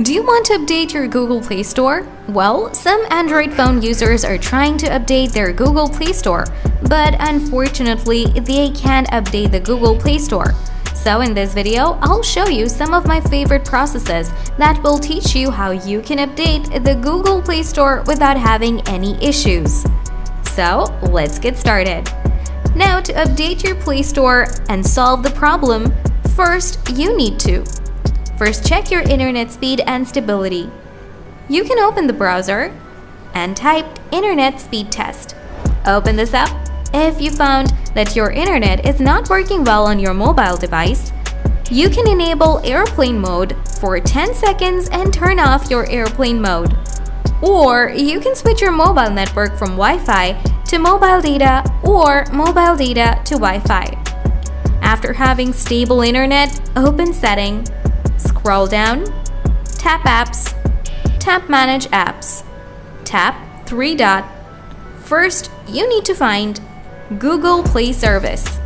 Do you want to update your Google Play Store? Well, some Android phone users are trying to update their Google Play Store, but unfortunately, they can't update the Google Play Store. So in this video, I'll show you some of my favorite processes that will teach you how you can update the Google Play Store without having any issues. So let's get started. Now, to update your Play Store and solve the problem, first you need to first check your internet speed and stability. You can open the browser and type internet speed test. Open this up. If you found that your internet is not working well on your mobile device, you can enable airplane mode for 10 seconds and turn off your airplane mode. Or you can switch your mobile network from Wi-Fi to mobile data or mobile data to Wi-Fi. After having stable internet, open Setting, scroll down, tap Apps, tap Manage Apps, tap 3 dot. First, you need to find Google Play Service.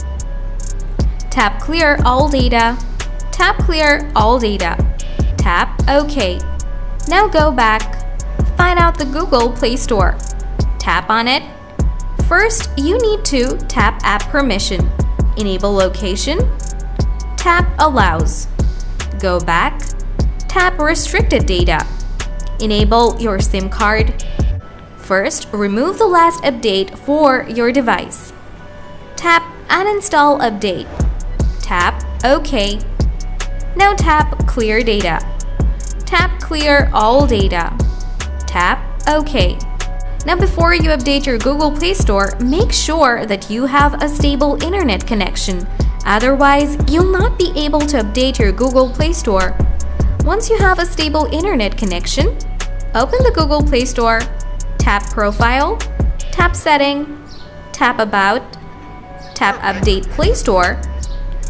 Tap Clear All Data, tap Clear All Data, tap OK. Now go back, find out the Google Play Store. Tap on it. First, you need to tap App Permission, enable Location, tap Allows. Go back, tap Restricted Data, enable your SIM card. First, remove the last update for your device. Tap Uninstall Update. Tap OK. Now tap Clear Data. Tap Clear All Data. Tap OK. Now before you update your Google Play Store, make sure that you have a stable internet connection. Otherwise, you'll not be able to update your Google Play Store. Once you have a stable internet connection, open the Google Play Store, tap Profile, tap Setting, tap About, tap Update Play Store.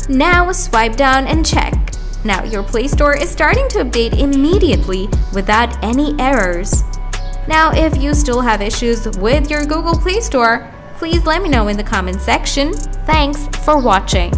Now swipe down and check. Now your Play Store is starting to update immediately without any errors. Now if you still have issues with your Google Play Store, please let me know in the comment section. Thanks for watching.